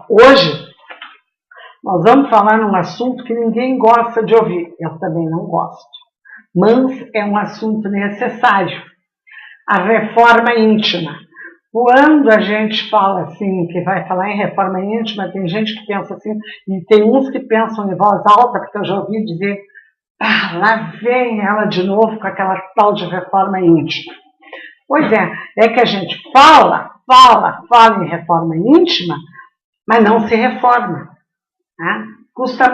Hoje nós vamos falar num assunto que ninguém gosta de ouvir, eu também não gosto, mas é um assunto necessário, a reforma íntima. Quando a gente fala assim, que vai falar em reforma íntima, tem gente que pensa assim, e tem uns que pensam em voz alta, porque eu já ouvi dizer, lá vem ela de novo com aquela tal de reforma íntima. Pois é que a gente fala em reforma íntima, mas não se reforma. Né? Custa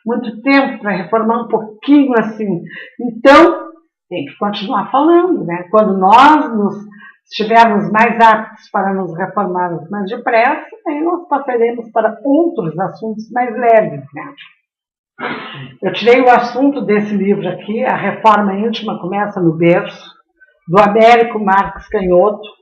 muito tempo para reformar um pouquinho assim. Então, tem que continuar falando, né? Quando nós estivermos mais aptos para nos reformarmos mais depressa, aí nós passaremos para outros assuntos mais leves, né? Eu tirei o assunto desse livro aqui, A Reforma Íntima Começa no Berço, do Américo Marques Canhoto.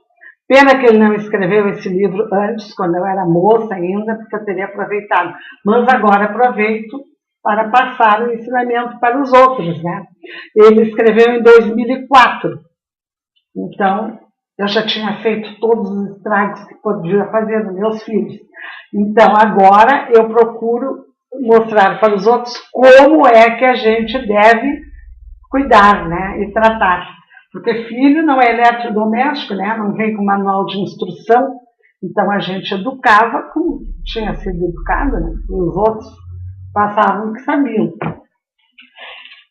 Pena que ele não escreveu esse livro antes, quando eu era moça ainda, porque eu teria aproveitado. Mas agora aproveito para passar o ensinamento para os outros, né? Ele escreveu em 2004. Então, eu já tinha feito todos os estragos que podia fazer nos meus filhos. Então, agora eu procuro mostrar para os outros como é que a gente deve cuidar, né? E tratar. Porque filho não é eletrodoméstico, né? Não vem com manual de instrução. Então, a gente educava como tinha sido educado, né? E os outros passavam o que sabiam.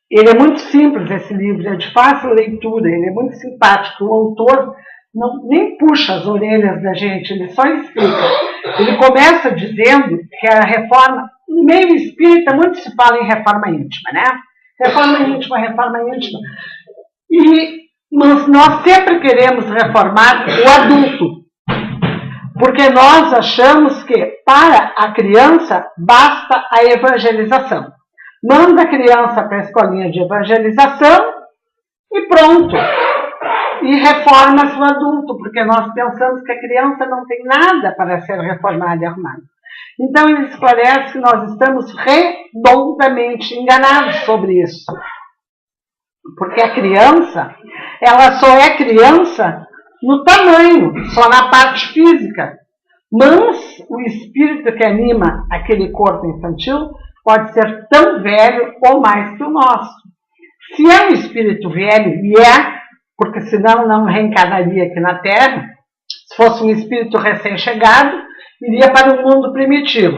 Ele é muito simples, esse livro, é de fácil leitura, ele é muito simpático. O autor nem puxa as orelhas da gente, ele só explica. Ele começa dizendo que a reforma, no meio espírita, muito se fala em reforma íntima, né? Reforma íntima. Mas nós sempre queremos reformar o adulto, porque nós achamos que para a criança basta a evangelização. Manda a criança para a escolinha de evangelização e pronto. E reforma-se o adulto, porque nós pensamos que a criança não tem nada para ser reformada e arrumada. Então ele esclarece que nós estamos redondamente enganados sobre isso. Porque a criança, ela só é criança no tamanho, só na parte física. Mas o espírito que anima aquele corpo infantil pode ser tão velho ou mais que o nosso. Se é um espírito velho, e é, porque senão não reencarnaria aqui na Terra, se fosse um espírito recém-chegado, iria para o mundo primitivo.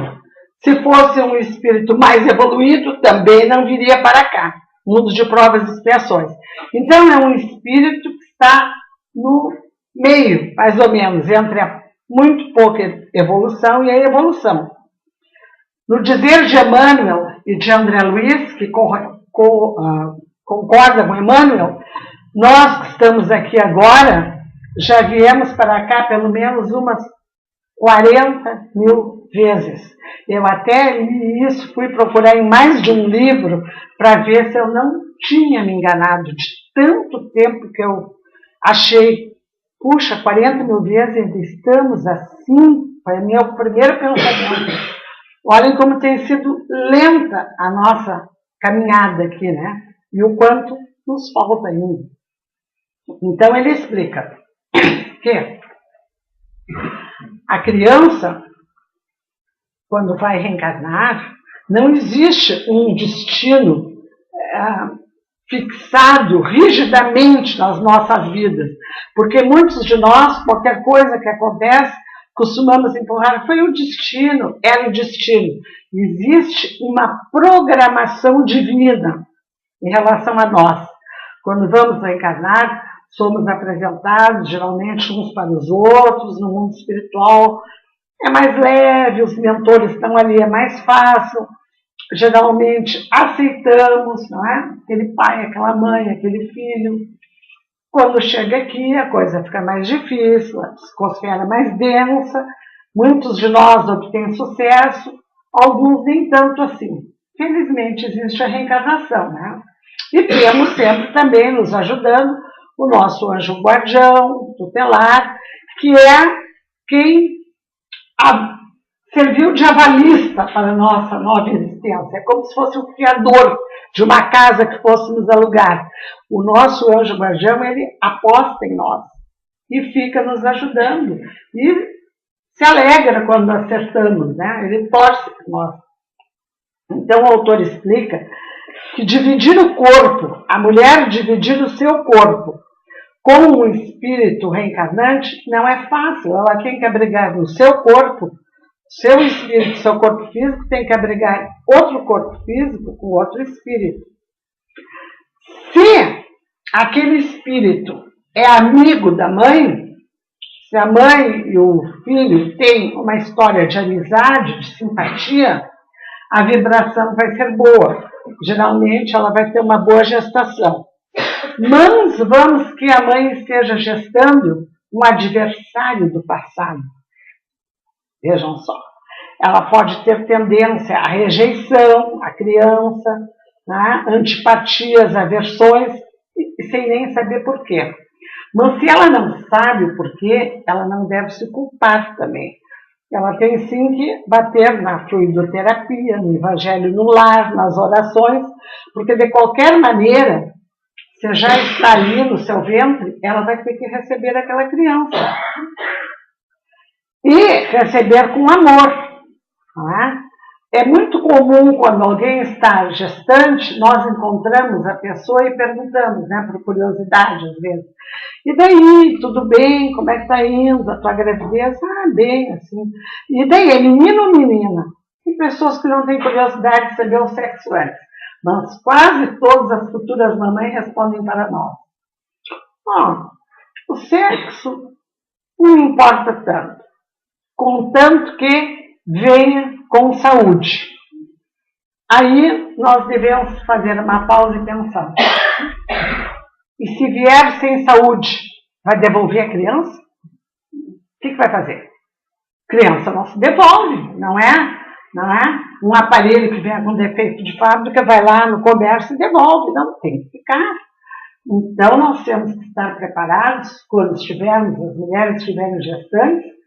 Se fosse um espírito mais evoluído, também não viria para cá, mundo de provas e expiações. Então é um espírito que está no meio, mais ou menos, entre a muito pouca evolução e a evolução. No dizer de Emmanuel e de André Luiz, que concorda com Emmanuel, nós que estamos aqui agora, já viemos para cá pelo menos umas 40 mil vezes. Eu até li isso, fui procurar em mais de um livro para ver se eu não tinha me enganado de tanto tempo que eu achei. Puxa, 40 mil vezes ainda estamos assim, foi meu primeiro pensamento. Olhem como tem sido lenta a nossa caminhada aqui, né? E o quanto nos falta ainda. Então ele explica que a criança, quando vai reencarnar, não existe um destino fixado rigidamente nas nossas vidas, porque muitos de nós, qualquer coisa que acontece, costumamos empurrar, foi o destino, era o destino. Existe uma programação divina em relação a nós. Quando vamos reencarnar, somos apresentados, geralmente, uns para os outros, no mundo espiritual. É mais leve, os mentores estão ali, é mais fácil. Geralmente aceitamos, não é? Aquele pai, aquela mãe, aquele filho. Quando chega aqui, a coisa fica mais difícil, a psicosfera mais densa. Muitos de nós obtêm sucesso, alguns nem tanto assim. Felizmente existe a reencarnação, né? E temos sempre também nos ajudando o nosso anjo guardião, tutelar, que é quem serviu de avalista para a nossa nova existência. É como se fosse o criador de uma casa que fôssemos alugar. O nosso anjo guardião, ele aposta em nós e fica nos ajudando. E se alegra quando acertamos, né? Ele torce por nós. Então o autor explica que dividir o corpo, a mulher dividir o seu corpo com um espírito reencarnante não é fácil. Ela tem que abrigar no seu corpo, seu espírito, seu corpo físico tem que abrigar outro corpo físico com outro espírito. Se aquele espírito é amigo da mãe, se a mãe e o filho têm uma história de amizade, de simpatia, a vibração vai ser boa. Geralmente ela vai ter uma boa gestação. Mas vamos que a mãe esteja gestando um adversário do passado. Vejam só. Ela pode ter tendência à rejeição, à criança, né? Antipatias, aversões, sem nem saber por quê. Mas se ela não sabe o porquê, ela não deve se culpar também. Ela tem sim que bater na fluidoterapia, no evangelho no lar, nas orações, porque de qualquer maneira, se já está ali no seu ventre, ela vai ter que receber aquela criança. E receber com amor. Não é? É muito comum quando alguém está gestante, nós encontramos a pessoa e perguntamos, né, por curiosidade às vezes. E daí, tudo bem? Como é que está indo a tua gravidez? Ah, bem, assim. E daí, é menino ou menina? Tem pessoas que não têm curiosidade de saber o sexo antes, mas quase todas as futuras mamães respondem para nós. O sexo não importa tanto, contanto que venha com saúde. Aí nós devemos fazer uma pausa e pensar. E se vier sem saúde, vai devolver a criança? O que vai fazer? Criança não se devolve, não é? Não é? Um aparelho que vem com defeito de fábrica vai lá no comércio e devolve. Não, tem que ficar. Então nós temos que estar preparados quando estivermos, as mulheres estiverem gestantes,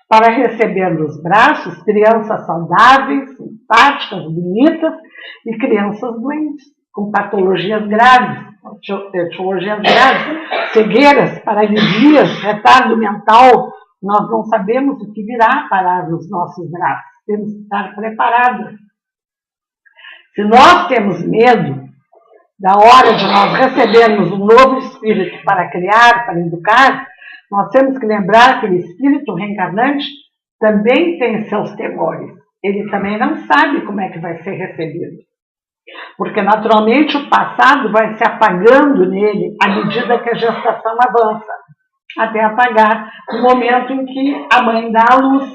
para receber nos braços crianças saudáveis, simpáticas, bonitas e crianças doentes, com patologias graves, etiologias graves, cegueiras, paralisias, retardo mental. Nós não sabemos o que virá parar nos nossos braços. Temos que estar preparados. Se nós temos medo da hora de nós recebermos um novo espírito para criar, para educar, nós temos que lembrar que o espírito reencarnante também tem seus temores. Ele também não sabe como é que vai ser recebido. Porque, naturalmente, o passado vai se apagando nele à medida que a gestação avança, até apagar no momento em que a mãe dá à luz.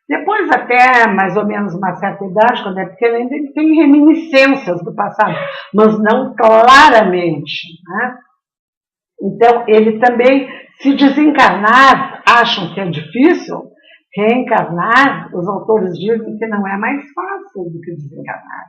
Depois, até mais ou menos uma certa idade, quando é pequeno, ainda ele tem reminiscências do passado, mas não claramente, né? Então, ele também, se desencarnar, acham que é difícil, reencarnar, os autores dizem que não é mais fácil do que desencarnar.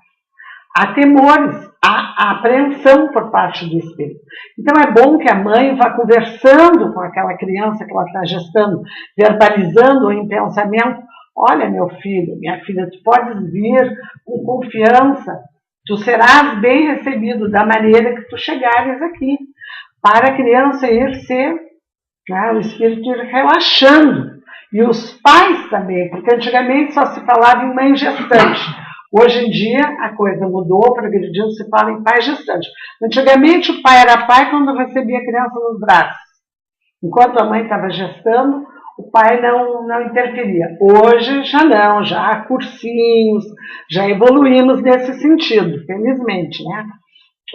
Há temores, há apreensão por parte do espírito. Então é bom que a mãe vá conversando com aquela criança que ela está gestando, verbalizando em pensamento: olha, meu filho, minha filha, tu podes vir com confiança, tu serás bem recebido da maneira que tu chegares aqui, para a criança ir ser, né, o espírito ir relaxando. E os pais também, porque antigamente só se falava em mãe gestante. Hoje em dia a coisa mudou, progrediu, se fala em pai gestante. Antigamente o pai era pai quando recebia a criança nos braços. Enquanto a mãe estava gestando, o pai não interferia. Hoje já não, já há cursinhos, já evoluímos nesse sentido, felizmente, né?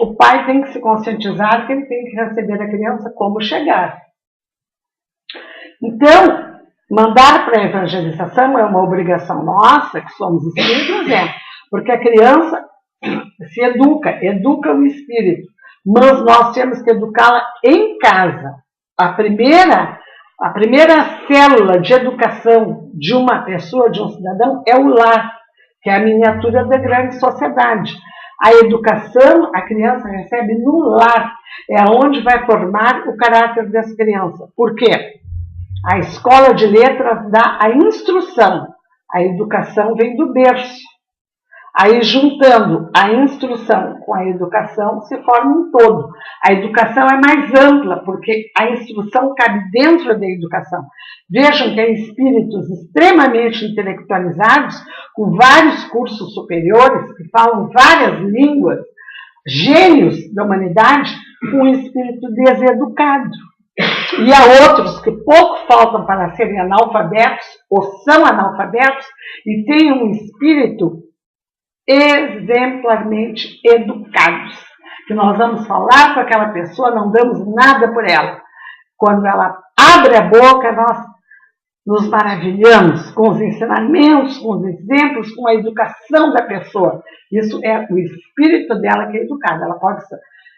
O pai tem que se conscientizar que ele tem que receber a criança como chegar. Então, mandar para a evangelização é uma obrigação nossa, que somos espíritos, porque a criança se educa o espírito, mas nós temos que educá-la em casa. A primeira célula de educação de uma pessoa, de um cidadão, é o lar, que é a miniatura da grande sociedade. A educação, a criança recebe no lar, é onde vai formar o caráter dessa criança. Por quê? A escola de letras dá a instrução, a educação vem do berço. Aí, juntando a instrução com a educação, se forma um todo. A educação é mais ampla, porque a instrução cabe dentro da educação. Vejam que há espíritos extremamente intelectualizados, com vários cursos superiores, que falam várias línguas, gênios da humanidade, com um espírito deseducado. E há outros que pouco faltam para serem analfabetos, ou são analfabetos, e têm um espírito exemplarmente educados. Que nós vamos falar com aquela pessoa, não damos nada por ela. Quando ela abre a boca, nós nos maravilhamos com os ensinamentos, com os exemplos, com a educação da pessoa. Isso é o espírito dela que é educado. Ela pode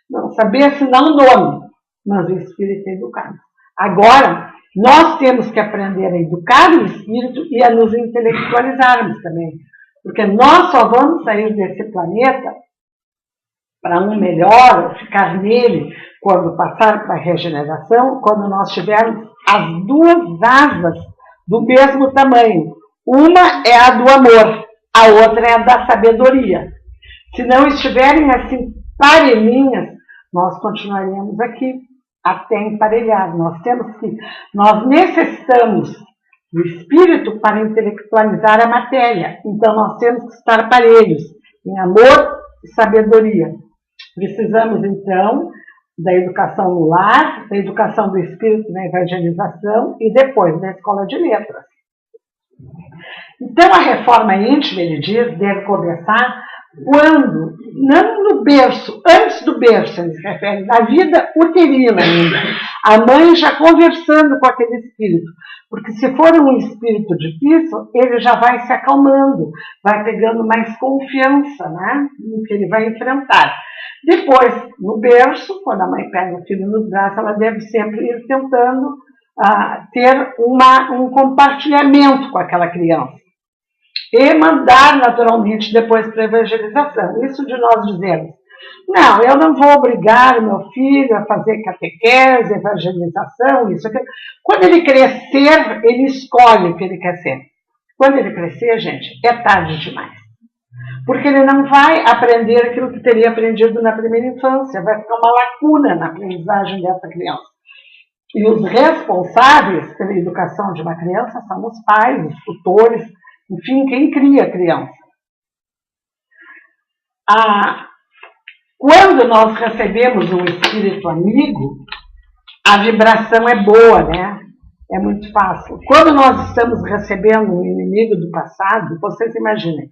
não saber se não o nome, mas o espírito é educado. Agora, nós temos que aprender a educar o espírito e a nos intelectualizarmos também. Porque nós só vamos sair desse planeta para um melhor, ou ficar nele, quando passar para a regeneração, quando nós tivermos as duas asas do mesmo tamanho. Uma é a do amor, a outra é a da sabedoria. Se não estiverem assim parelhinhas, nós continuaremos aqui até emparelhar. Nós necessitamos do espírito para intelectualizar a matéria. Então nós temos que estar parelhos em amor e sabedoria. Precisamos então da educação no lar, da educação do espírito na evangelização e depois da escola de letras. Então a reforma íntima, ele diz, deve começar quando, não no berço, antes do berço, ele se refere, na vida uterina ainda. A mãe já conversando com aquele espírito. Porque se for um espírito difícil, ele já vai se acalmando, vai pegando mais confiança, né, no que ele vai enfrentar. Depois, no berço, quando a mãe pega o filho nos braços, ela deve sempre ir tentando ter um compartilhamento com aquela criança. E mandar naturalmente depois para a evangelização. Isso de nós dizermos, não, eu não vou obrigar o meu filho a fazer catequese, evangelização, isso, aquilo. Quando ele crescer, ele escolhe o que ele quer ser. Quando ele crescer, gente, é tarde demais. Porque ele não vai aprender aquilo que teria aprendido na primeira infância, vai ficar uma lacuna na aprendizagem dessa criança. E os responsáveis pela educação de uma criança são os pais, os tutores, enfim, quem cria a criança. Quando nós recebemos um espírito amigo, a vibração é boa, né? É muito fácil. Quando nós estamos recebendo um inimigo do passado, vocês imaginem,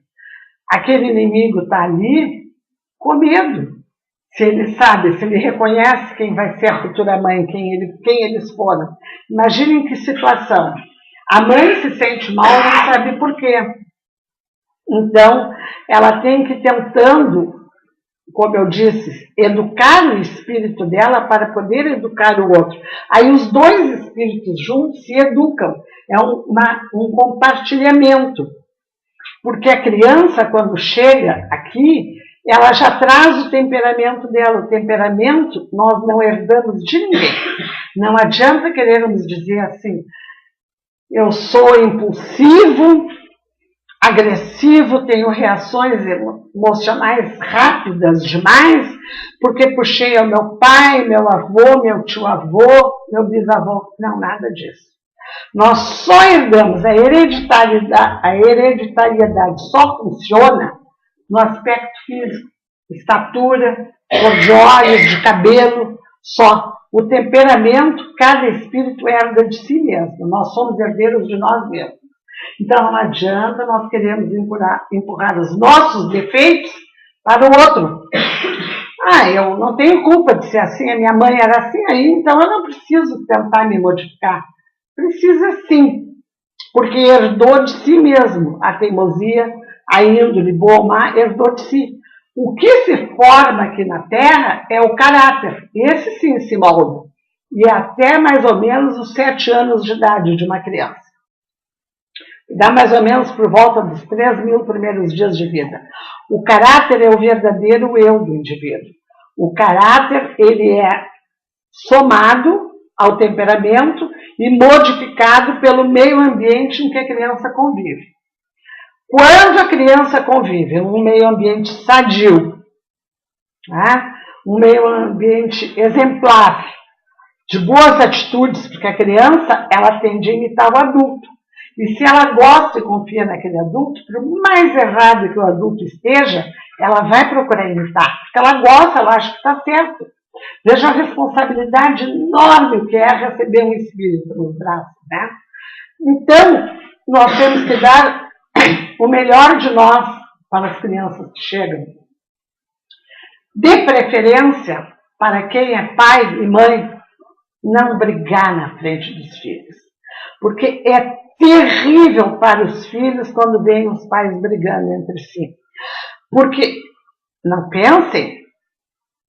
aquele inimigo está ali com medo. Se ele sabe, se ele reconhece quem vai ser a futura mãe, quem eles foram. Imaginem que situação. A mãe se sente mal e não sabe por quê. Então, ela tem que ir tentando, como eu disse, educar o espírito dela para poder educar o outro. Aí os dois espíritos juntos se educam. É um compartilhamento. Porque a criança, quando chega aqui, ela já traz o temperamento dela. O temperamento nós não herdamos de ninguém. Não adianta querermos dizer assim, eu sou impulsivo, agressivo, tenho reações emocionais rápidas demais, porque puxei ao meu pai, meu avô, meu tio-avô, meu bisavô. Não, nada disso. Nós só herdamos, a hereditariedade só funciona no aspecto físico, estatura, cor de olhos, de cabelo, só. O temperamento, cada espírito herda de si mesmo. Nós somos herdeiros de nós mesmos. Então não adianta nós queremos empurrar os nossos defeitos para o outro. Eu não tenho culpa de ser assim, a minha mãe era assim, então eu não preciso tentar me modificar. Precisa sim, porque herdou de si mesmo a teimosia, a índole boa ou má, herdou de si. O que se forma aqui na Terra é o caráter. Esse sim se molda. E até mais ou menos os 7 anos de idade de uma criança. Dá mais ou menos por volta dos 3.000 primeiros dias de vida. O caráter é o verdadeiro eu do indivíduo. O caráter, ele é somado ao temperamento e modificado pelo meio ambiente em que a criança convive. Quando a criança convive num meio ambiente sadio, né? Um meio ambiente exemplar, de boas atitudes, porque a criança ela tende a imitar o adulto. E se ela gosta e confia naquele adulto, por mais errado que o adulto esteja, ela vai procurar imitar, porque ela gosta, ela acha que está certo. Veja a responsabilidade enorme que é receber um espírito nos braços, né? Então, nós temos que dar o melhor de nós para as crianças que chegam. De preferência, para quem é pai e mãe, não brigar na frente dos filhos. Porque é terrível para os filhos quando veem os pais brigando entre si. Porque, não pensem,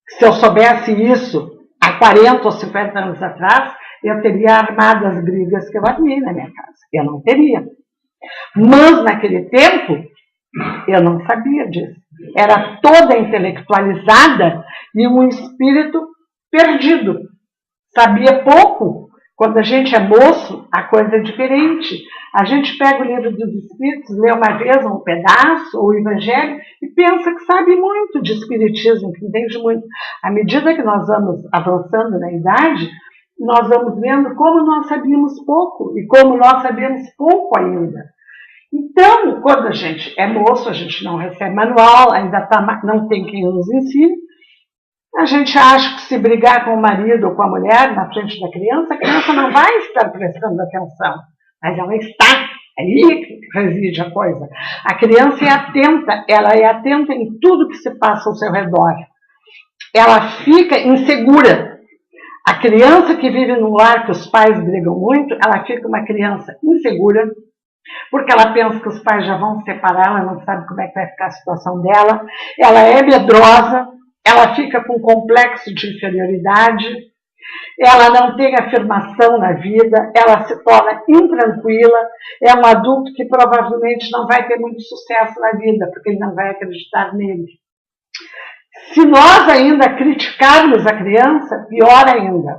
se eu soubesse isso há 40 ou 50 anos atrás, eu teria armado as brigas que eu armei na minha casa. Eu não teria. Mas, naquele tempo, eu não sabia disso. Era toda intelectualizada e um espírito perdido. Sabia pouco. Quando a gente é moço, a coisa é diferente. A gente pega o livro dos Espíritos, lê uma vez um pedaço, ou o Evangelho, e pensa que sabe muito de Espiritismo, que entende muito. À medida que nós vamos avançando na idade, nós vamos vendo como nós sabíamos pouco, e como nós sabemos pouco ainda. Então, quando a gente é moço, a gente não recebe manual, ainda não tem quem nos ensine, a gente acha que se brigar com o marido ou com a mulher na frente da criança, a criança não vai estar prestando atenção, mas ela está. Aí que reside a coisa. A criança é atenta, ela é atenta em tudo que se passa ao seu redor. Ela fica insegura. A criança que vive num lar que os pais brigam muito, ela fica uma criança insegura, porque ela pensa que os pais já vão se separar, ela não sabe como é que vai ficar a situação dela, ela é medrosa, ela fica com complexo de inferioridade, ela não tem afirmação na vida, ela se torna intranquila, é um adulto que provavelmente não vai ter muito sucesso na vida, porque ele não vai acreditar nele. Se nós ainda criticarmos a criança, pior ainda.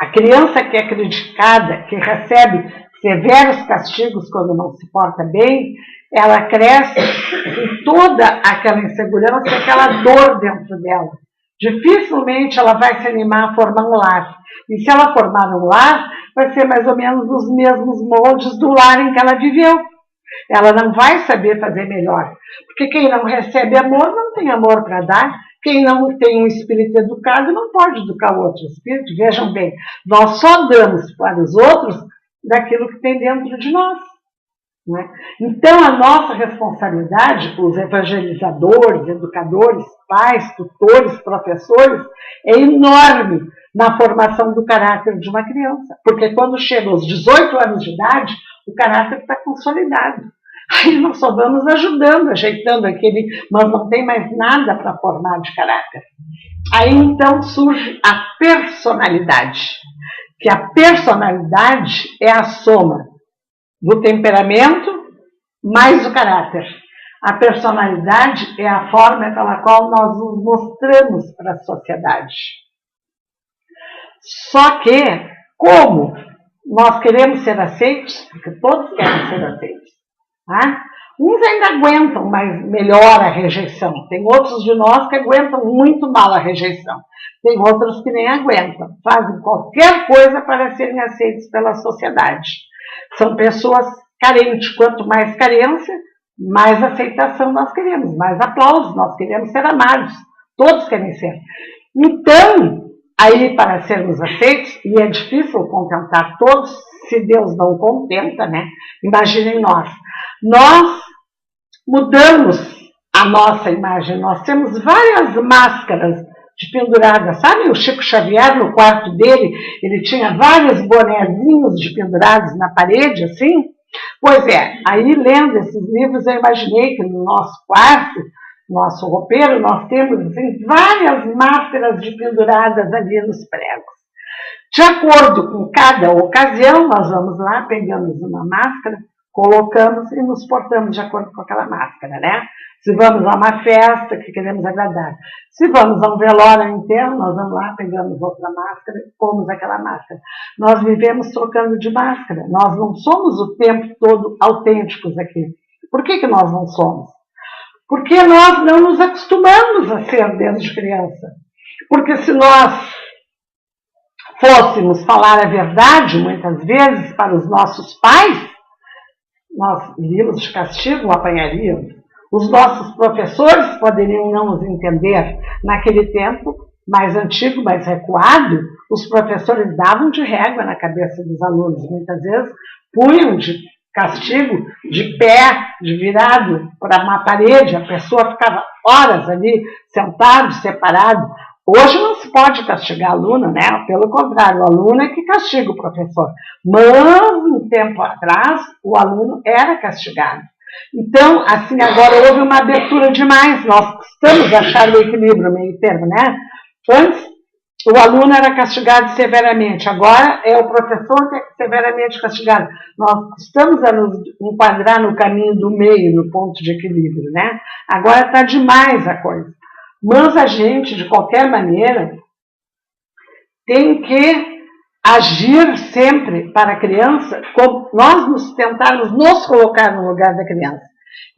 A criança que é criticada, que recebe severos castigos quando não se porta bem, ela cresce com toda aquela insegurança e aquela dor dentro dela. Dificilmente ela vai se animar a formar um lar. E se ela formar um lar, vai ser mais ou menos nos mesmos moldes do lar em que ela viveu. Ela não vai saber fazer melhor. Porque quem não recebe amor, não tem amor para dar. Quem não tem um espírito educado, não pode educar o outro espírito. Vejam bem, nós só damos para os outros daquilo que tem dentro de nós. Né? Então, a nossa responsabilidade, os evangelizadores, educadores, pais, tutores, professores, é enorme na formação do caráter de uma criança. Porque quando chega aos 18 anos de idade, o caráter está consolidado. Aí nós só vamos ajudando, ajeitando aquele, mas não tem mais nada para formar de caráter. Aí então surge a personalidade, que a personalidade é a soma do temperamento mais o caráter. A personalidade é a forma pela qual nós nos mostramos para a sociedade. Só que, como nós queremos ser aceitos, porque todos querem ser aceitos, tá? Uns ainda aguentam melhor a rejeição. Tem outros de nós que aguentam muito mal a rejeição. Tem outros que nem aguentam. Fazem qualquer coisa para serem aceitos pela sociedade. São pessoas carentes. Quanto mais carência, mais aceitação nós queremos, mais aplausos, nós queremos ser amados. Todos querem ser. Então, aí para sermos aceitos, e é difícil contentar todos, se Deus não contenta, né? Imaginem nós. Nós mudamos a nossa imagem, nós temos várias máscaras de penduradas. Sabe o Chico Xavier, no quarto dele, ele tinha vários bonezinhos de pendurados na parede, assim? Pois é, aí lendo esses livros eu imaginei que no nosso quarto, nosso roupeiro, nós temos assim, várias máscaras de penduradas ali nos pregos. De acordo com cada ocasião, nós vamos lá, pegamos uma máscara, colocamos e nos portamos de acordo com aquela máscara, né? Se vamos a uma festa que queremos agradar, se vamos a um velório inteiro, nós vamos lá, pegamos outra máscara e pomos aquela máscara. Nós vivemos trocando de máscara, nós não somos o tempo todo autênticos aqui. Por que nós não somos? Porque nós não nos acostumamos a ser desde criança. Porque se nós fôssemos falar a verdade, muitas vezes, para os nossos pais, nós iríamos de castigo, apanharíamos. Os nossos professores poderiam não nos entender. Naquele tempo, mais antigo, mais recuado, os professores davam de régua na cabeça dos alunos. Muitas vezes, punham de castigo de pé, de virado para uma parede. A pessoa ficava horas ali, sentado, separado. Hoje não se pode castigar aluno, né? Pelo contrário, o aluno é que castiga o professor. Mas, um tempo atrás, o aluno era castigado. Então, assim, agora houve uma abertura demais. Nós custamos achar o equilíbrio, meio termo, né? Antes, o aluno era castigado severamente. Agora, é o professor que é severamente castigado. Nós custamos a nos enquadrar no caminho do meio, no ponto de equilíbrio, né? Agora está demais a coisa. Mas a gente, de qualquer maneira, tem que agir sempre para a criança, como nós nos tentarmos nos colocar no lugar da criança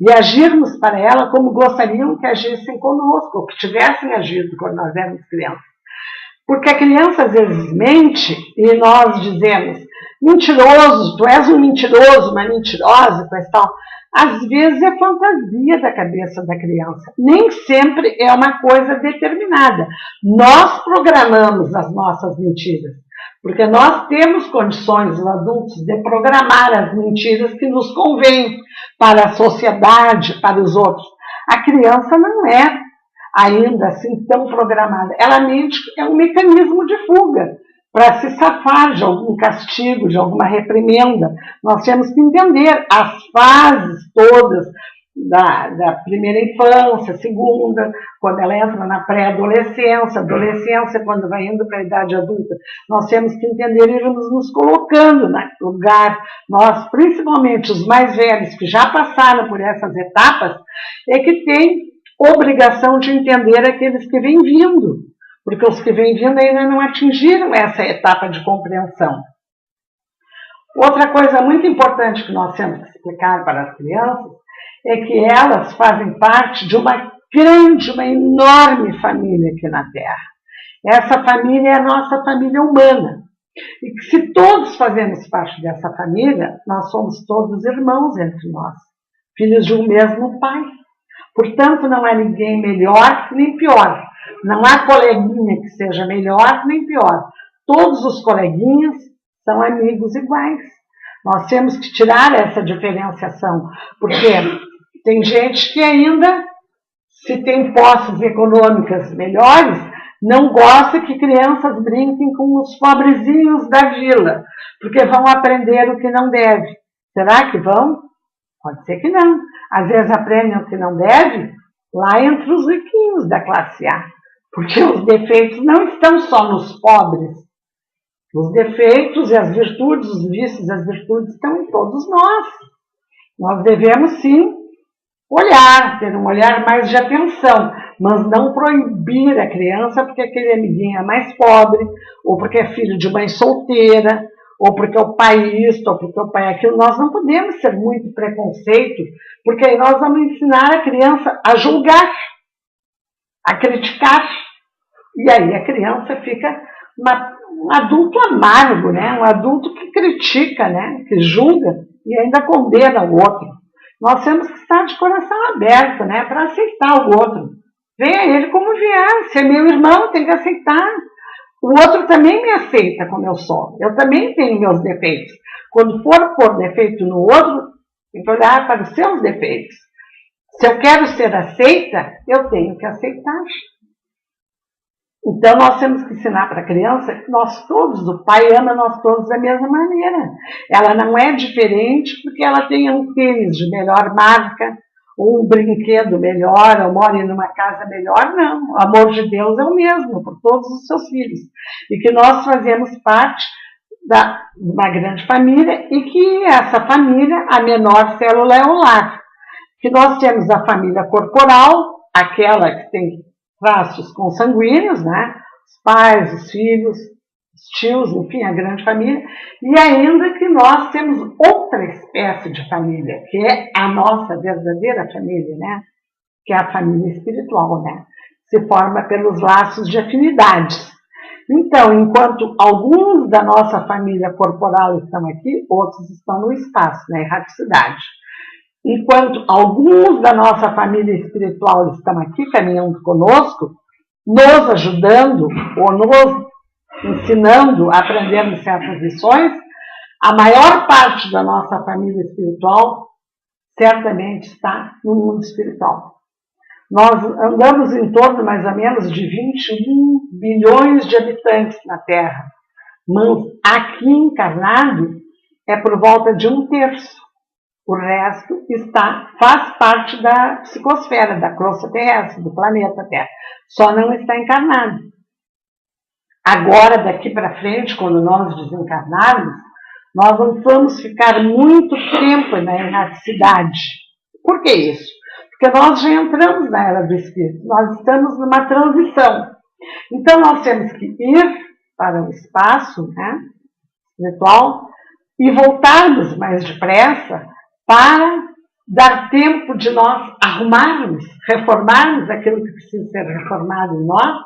e agirmos para ela como gostariam que agissem conosco, ou que tivessem agido quando nós éramos crianças. Porque a criança às vezes mente e nós dizemos: mentiroso, tu és um mentiroso, uma mentirosa, coisa tal. Às vezes é fantasia da cabeça da criança. Nem sempre é uma coisa determinada. Nós programamos as nossas mentiras. Porque nós temos condições, os adultos, de programar as mentiras que nos convêm para a sociedade, para os outros. A criança não é ainda assim tão programada. Ela mente, é um mecanismo de fuga para se safar de algum castigo, de alguma reprimenda. Nós temos que entender as fases todas da primeira infância, segunda, quando ela entra na pré-adolescência, adolescência, quando vai indo para a idade adulta. Nós temos que entender e irmos nos colocando no lugar. Nós, principalmente os mais velhos, que já passaram por essas etapas, é que têm obrigação de entender aqueles que vêm vindo. Porque os que vêm vindo ainda não atingiram essa etapa de compreensão. Outra coisa muito importante que nós temos que explicar para as crianças é que elas fazem parte de uma grande, uma enorme família aqui na Terra. Essa família é a nossa família humana. E que se todos fazemos parte dessa família, nós somos todos irmãos entre nós, filhos de um mesmo pai. Portanto, não há ninguém melhor nem pior. Não há coleguinha que seja melhor nem pior. Todos os coleguinhas são amigos iguais. Nós temos que tirar essa diferenciação, porque tem gente que ainda, se tem posses econômicas melhores, não gosta que crianças brinquem com os pobrezinhos da vila, porque vão aprender o que não deve. Será que vão? Pode ser que não. Às vezes aprendem o que não deve lá entre os riquinhos da classe A. Porque os defeitos não estão só nos pobres. Os defeitos e as virtudes, os vícios e as virtudes estão em todos nós. Nós devemos, sim, olhar, ter um olhar mais de atenção, mas não proibir a criança porque aquele amiguinho é mais pobre, ou porque é filho de mãe solteira, ou porque o pai é isto, ou porque o pai é aquilo. Nós não podemos ser muito preconceito, porque aí nós vamos ensinar a criança a julgar, a criticar, e aí a criança fica um adulto amargo, né? Um adulto que critica, né? Que julga e ainda condena o outro. Nós temos que estar de coração aberto, né? Para aceitar o outro. Venha ele como vier. Se é meu irmão, tem que aceitar. O outro também me aceita como eu sou. Eu também tenho meus defeitos. Quando for pôr defeito no outro, tem que olhar para os seus defeitos. Se eu quero ser aceita, eu tenho que aceitar. Então, nós temos que ensinar para a criança que nós todos, o pai ama nós todos da mesma maneira. Ela não é diferente porque ela tenha um tênis de melhor marca, ou um brinquedo melhor, ou mora numa casa melhor, não. O amor de Deus é o mesmo por todos os seus filhos. E que nós fazemos parte de uma grande família e que essa família, a menor célula é o lar. Que nós temos a família corporal, aquela que tem traços consanguíneos, né? Os pais, os filhos, os tios, enfim, a grande família, e ainda que nós temos outra espécie de família, que é a nossa verdadeira família, né? Que é a família espiritual, né? Se forma pelos laços de afinidades. Então, enquanto alguns da nossa família corporal estão aqui, outros estão no espaço, na erraticidade. Enquanto alguns da nossa família espiritual estão aqui, caminhando conosco, nos ajudando ou nos ensinando a aprendermos certas lições, a maior parte da nossa família espiritual certamente está no mundo espiritual. Nós andamos em torno, mais ou menos, de 21 bilhões de habitantes na Terra, mas aqui encarnado é por volta de 1/3. O resto faz parte da psicosfera, da crosta terrestre, do planeta Terra. Só não está encarnado. Agora, daqui para frente, quando nós desencarnarmos, nós não vamos ficar muito tempo na erraticidade. Por que isso? Porque nós já entramos na era do Espírito, nós estamos numa transição. Então, nós temos que ir para o espaço, né, espiritual e voltarmos mais depressa para dar tempo de nós arrumarmos, reformarmos aquilo que precisa ser reformado em nós,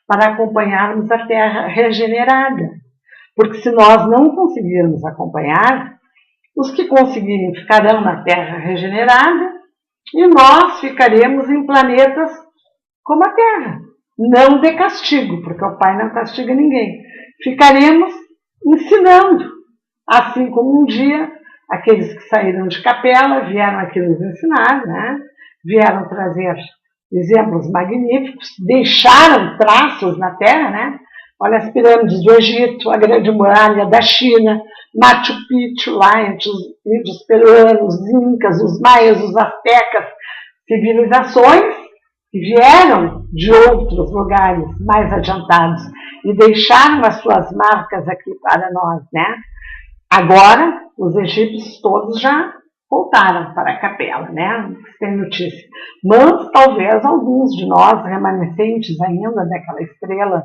para acompanharmos a Terra regenerada. Porque se nós não conseguirmos acompanhar, os que conseguirem ficarão na Terra regenerada e nós ficaremos em planetas como a Terra. Não de castigo, porque o Pai não castiga ninguém. Ficaremos ensinando, assim como um dia aqueles que saíram de capela vieram aqui nos ensinar, né? Vieram trazer exemplos magníficos, deixaram traços na Terra, né? Olha as pirâmides do Egito, a Grande Muralha da China, Machu Picchu, lá entre os índios peruanos, os incas, os maias, os astecas, civilizações que vieram de outros lugares mais adiantados e deixaram as suas marcas aqui para nós, né? Agora, os egípcios todos já voltaram para a capela, né? Sem notícia. Mas talvez alguns de nós, remanescentes ainda daquela estrela,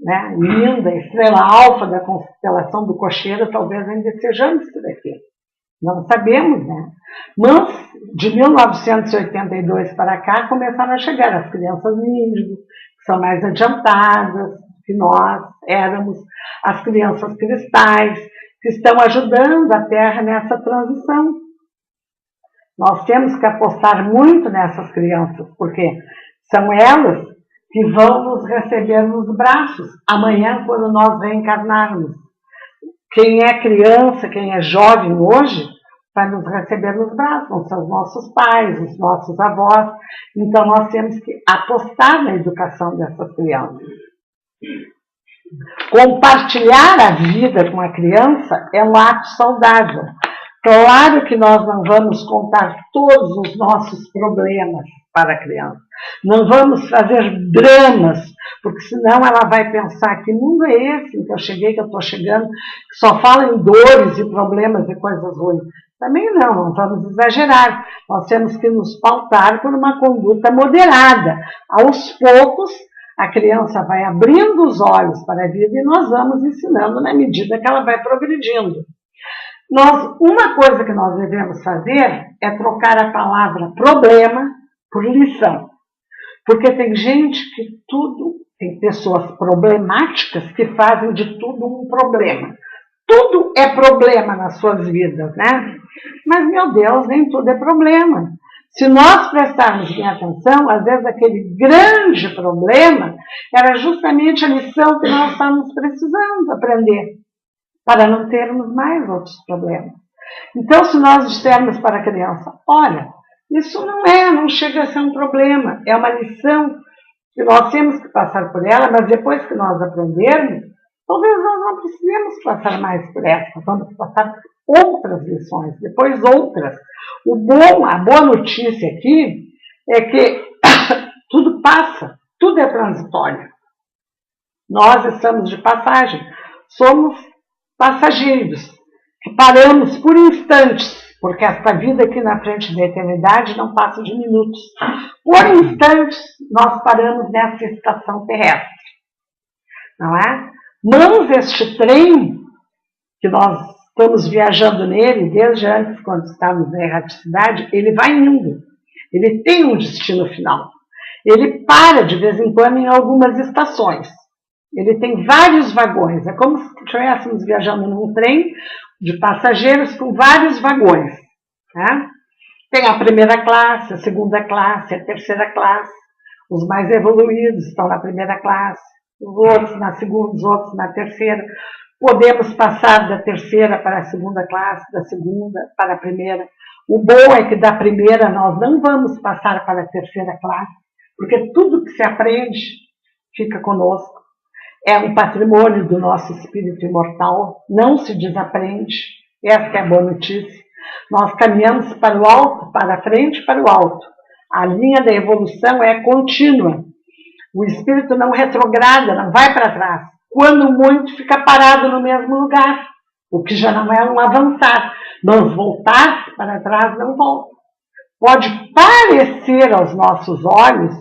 né, linda, estrela alfa da constelação do Cocheiro, talvez ainda sejamos por aqui. Não sabemos, né? Mas, de 1982 para cá, começaram a chegar as crianças índigo, que são mais adiantadas que nós éramos, as crianças cristais, que estão ajudando a Terra nessa transição. Nós temos que apostar muito nessas crianças, porque são elas que vão nos receber nos braços amanhã, quando nós reencarnarmos. Quem é criança, quem é jovem hoje, vai nos receber nos braços, vão ser os nossos pais, os nossos avós. Então, nós temos que apostar na educação dessas crianças. Compartilhar a vida com a criança é um ato saudável. Claro que nós não vamos contar todos os nossos problemas para a criança. Não vamos fazer dramas, porque senão ela vai pensar: que mundo é esse em que eu cheguei, que eu estou chegando, que só fala em dores e problemas e coisas ruins. Também não vamos exagerar. Nós temos que nos pautar por uma conduta moderada. Aos poucos, a criança vai abrindo os olhos para a vida e nós vamos ensinando na medida que ela vai progredindo. Uma coisa que nós devemos fazer é trocar a palavra problema por lição. Porque tem gente que tem pessoas problemáticas que fazem de tudo um problema. Tudo é problema nas suas vidas, né? Mas, meu Deus, nem tudo é problema. Se nós prestarmos bem atenção, às vezes aquele grande problema era justamente a lição que nós estamos precisando aprender, para não termos mais outros problemas. Então, se nós dissermos para a criança: olha, isso não chega a ser um problema, é uma lição que nós temos que passar por ela, mas depois que nós aprendermos, talvez nós não precisemos passar mais por essa, vamos passar por outras lições, depois outras. A boa notícia aqui é que tudo passa, tudo é transitório. Nós estamos de passagem, somos passageiros, que paramos por instantes, porque esta vida aqui na frente da eternidade não passa de minutos. Por instantes, nós paramos nessa estação terrestre. Não é? Mas este trem, que nós estamos viajando nele, desde antes, quando estávamos na erraticidade, ele vai indo. Ele tem um destino final. Ele para, de vez em quando, em algumas estações. Ele tem vários vagões. É como se estivéssemos viajando num trem de passageiros com vários vagões. Né? Tem a primeira classe, a segunda classe, a terceira classe. Os mais evoluídos estão na primeira classe, os outros na segunda, os outros na terceira. Podemos passar da terceira para a segunda classe, da segunda para a primeira. O bom é que da primeira nós não vamos passar para a terceira classe, porque tudo que se aprende fica conosco. É um patrimônio do nosso espírito imortal, não se desaprende. Essa é a boa notícia. Nós caminhamos para o alto, para a frente, para o alto. A linha da evolução é contínua. O espírito não retrograda, não vai para trás. Quando muito, fica parado no mesmo lugar, o que já não é um avançar. Mas voltar para trás não volta. Pode parecer aos nossos olhos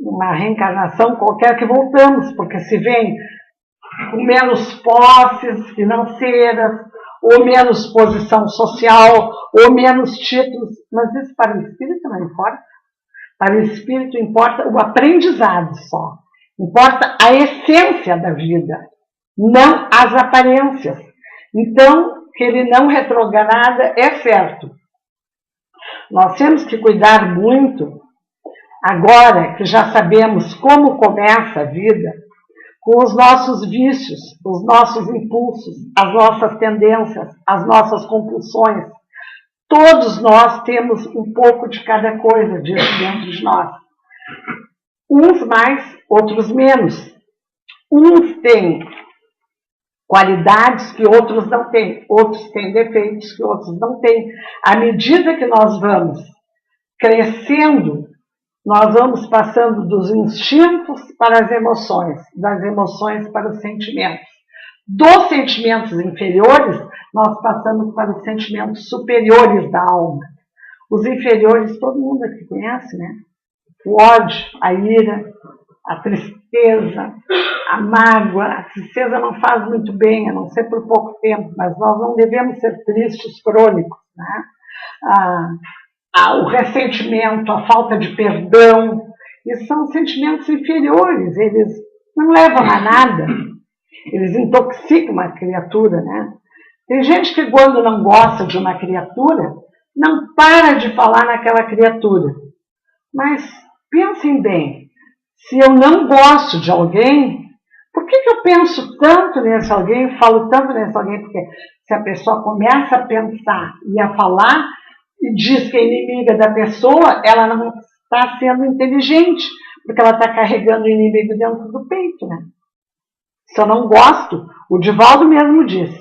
uma reencarnação qualquer que voltamos, porque se vem com menos posses financeiras, ou menos posição social, ou menos títulos, mas isso para o espírito não importa. Para o espírito importa o aprendizado só. Importa a essência da vida, não as aparências. Então, que ele não retrograda é certo. Nós temos que cuidar muito, agora que já sabemos como começa a vida, com os nossos vícios, os nossos impulsos, as nossas tendências, as nossas compulsões. Todos nós temos um pouco de cada coisa disso dentro de nós. Uns mais, outros menos. Uns têm qualidades que outros não têm. Outros têm defeitos que outros não têm. À medida que nós vamos crescendo, nós vamos passando dos instintos para as emoções, das emoções para os sentimentos. Dos sentimentos inferiores, nós passamos para os sentimentos superiores da alma. Os inferiores, todo mundo aqui conhece, né? O ódio, a ira, a tristeza, a mágoa. A tristeza não faz muito bem, a não ser por pouco tempo, mas nós não devemos ser tristes crônicos, né? O ressentimento, a falta de perdão, isso são sentimentos inferiores, eles não levam a nada, eles intoxicam a criatura, né? Tem gente que quando não gosta de uma criatura, não para de falar naquela criatura. Mas pensem bem, se eu não gosto de alguém, por que eu penso tanto nesse alguém, falo tanto nesse alguém? Porque se a pessoa começa a pensar e a falar, e diz que é inimiga da pessoa, ela não está sendo inteligente, porque ela está carregando o inimigo dentro do peito, né? Se eu não gosto, o Divaldo mesmo disse,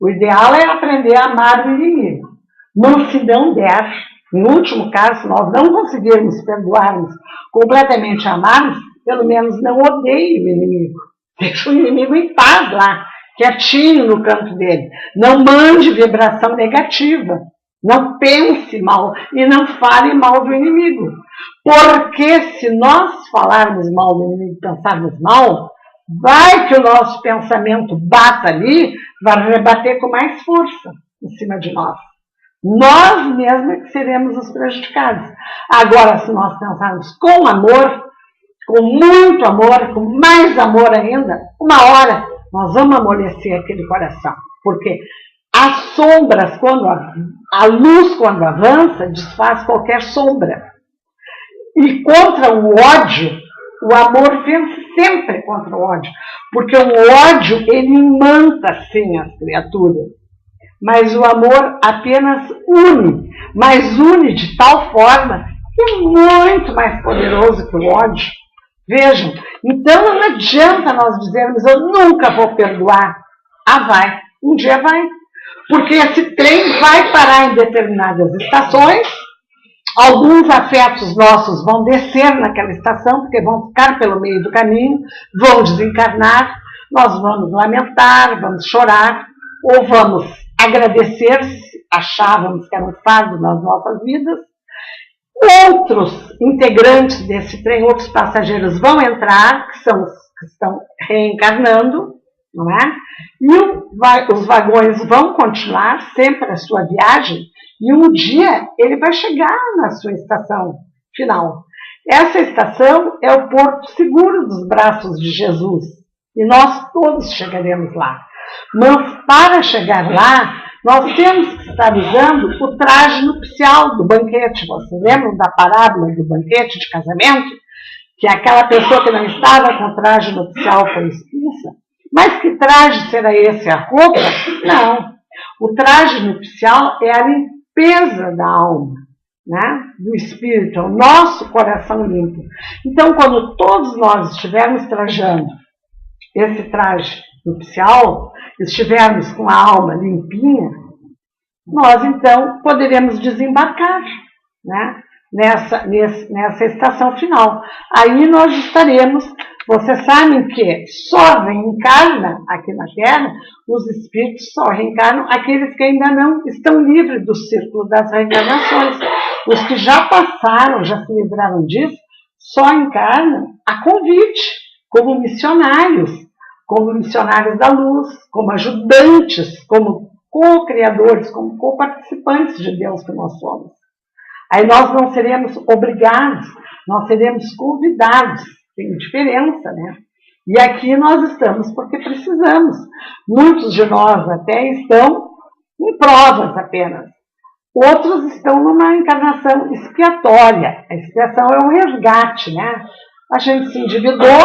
o ideal é aprender a amar o inimigo. Mas se não der, em último caso, se nós não conseguirmos perdoarmos completamente amarmos, pelo menos não odeie o inimigo. Deixa o inimigo em paz lá, quietinho no canto dele. Não mande vibração negativa. Não pense mal e não fale mal do inimigo. Porque se nós falarmos mal do inimigo, pensarmos mal, vai que o nosso pensamento bata ali, vai rebater com mais força em cima de nós. Nós mesmos é que seremos os prejudicados. Agora, se nós pensarmos com amor, com muito amor, com mais amor ainda, uma hora nós vamos amolecer aquele coração. Porque as sombras, a luz quando avança, desfaz qualquer sombra. E contra o ódio, o amor vence sempre contra o ódio. Porque o ódio, ele imanta sim as criaturas. Mas o amor apenas une. Mas une de tal forma que é muito mais poderoso que o ódio. Vejam, então não adianta nós dizermos, eu nunca vou perdoar. Ah, vai. Um dia vai. Porque esse trem vai parar em determinadas estações, alguns afetos nossos vão descer naquela estação, porque vão ficar pelo meio do caminho, vão desencarnar, nós vamos lamentar, vamos chorar, ou vamos agradecer se achávamos que era um fardo nas nossas vidas. Outros integrantes desse trem, outros passageiros vão entrar, que são os que estão reencarnando, não é? E os vagões vão continuar sempre a sua viagem, e um dia ele vai chegar na sua estação final. Essa estação é o porto seguro dos braços de Jesus, e nós todos chegaremos lá. Mas para chegar lá, nós temos que estar usando o traje nupcial do banquete. Vocês lembram da parábola do banquete de casamento? Que aquela pessoa que não estava com o traje nupcial foi expulsa. Mas que traje será esse? A roupa? Não. O traje nupcial é a limpeza da alma, né? Do espírito, é o nosso coração limpo. Então, quando todos nós estivermos trajando esse traje nupcial, estivermos com a alma limpinha, nós então poderemos desembarcar, né, nessa estação final. Aí nós estaremos, vocês sabem que só reencarna aqui na Terra, os espíritos só reencarnam aqueles que ainda não estão livres do círculo das reencarnações. Os que já passaram, já se livraram disso, só encarnam a convite, como missionários da luz, como ajudantes, como co-criadores, como co-participantes de Deus que nós somos. Aí nós não seremos obrigados, nós seremos convidados, tem diferença, né? E aqui nós estamos porque precisamos. Muitos de nós até estão em provas apenas. Outros estão numa encarnação expiatória. A expiação é um resgate, né? A gente se endividou,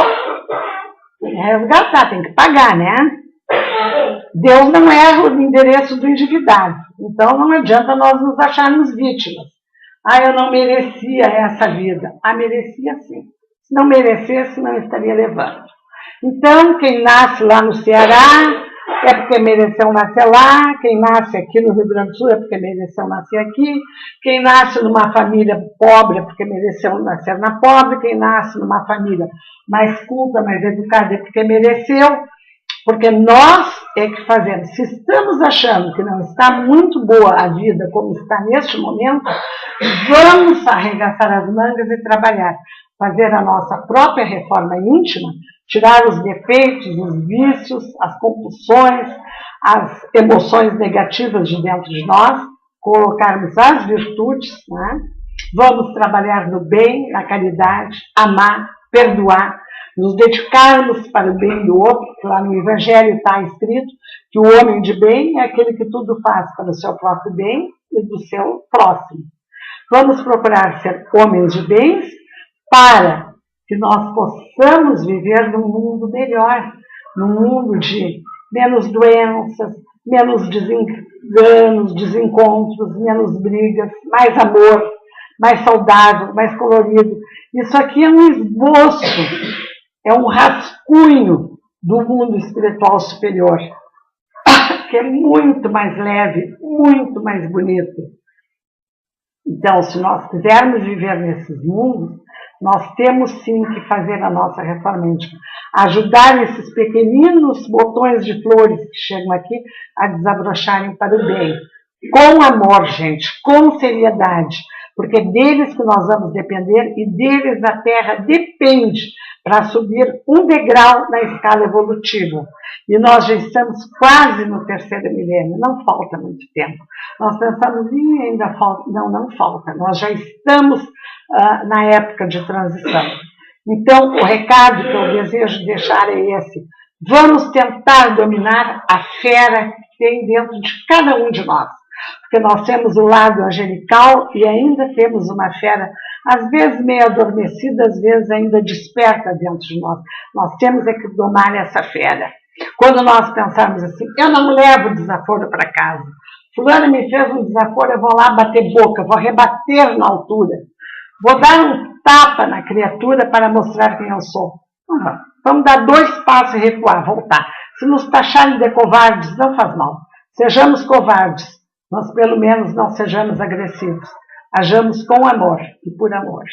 tem que resgatar, tem que pagar, né? Deus não erra o endereço do endividado. Então não adianta nós nos acharmos vítimas. Eu não merecia essa vida. Merecia sim. Se não merecesse, não estaria levando. Então, quem nasce lá no Ceará é porque mereceu nascer lá. Quem nasce aqui no Rio Grande do Sul é porque mereceu nascer aqui. Quem nasce numa família pobre é porque mereceu nascer na pobre. Quem nasce numa família mais culta, mais educada é porque mereceu. Porque nós é que fazemos. Se estamos achando que não está muito boa a vida como está neste momento, vamos arregaçar as mangas e trabalhar. Fazer a nossa própria reforma íntima, tirar os defeitos, os vícios, as compulsões, as emoções negativas de dentro de nós, colocarmos as virtudes, né? Vamos trabalhar no bem, na caridade, amar, perdoar, nos dedicarmos para o bem do outro, que lá no Evangelho está escrito que o homem de bem é aquele que tudo faz para o seu próprio bem e do seu próximo. Vamos procurar ser homens de bens para que nós possamos viver num mundo melhor, num mundo de menos doenças, menos desenganos, desencontros, menos brigas, mais amor, mais saudável, mais colorido. Isso aqui é um esboço, é um rascunho do mundo espiritual superior, que é muito mais leve, muito mais bonito. Então, se nós quisermos viver nesses mundos, nós temos sim que fazer a nossa reforma íntima. Ajudar esses pequeninos botões de flores que chegam aqui a desabrocharem para o bem. Com amor, gente, com seriedade. Porque é deles que nós vamos depender e deles a Terra depende para subir um degrau na escala evolutiva. E nós já estamos quase no 3º milênio, não falta muito tempo. Nós pensamos, ainda falta. Não falta. Nós já estamos na época de transição. Então, o recado que eu desejo deixar é esse. Vamos tentar dominar a fera que tem dentro de cada um de nós. Porque nós temos o lado angelical e ainda temos uma fera, às vezes meio adormecida, às vezes ainda desperta dentro de nós. Nós temos é que domar essa fera. Quando nós pensarmos assim, eu não levo desaforo para casa. Fulano me fez um desaforo, eu vou lá bater boca, vou rebater na altura. Vou dar um tapa na criatura para mostrar quem eu sou. Vamos dar 2 passos e recuar, voltar. Se nos taxarem de covardes, não faz mal. Sejamos covardes. Nós, pelo menos, não sejamos agressivos. Hajamos com amor e por amor.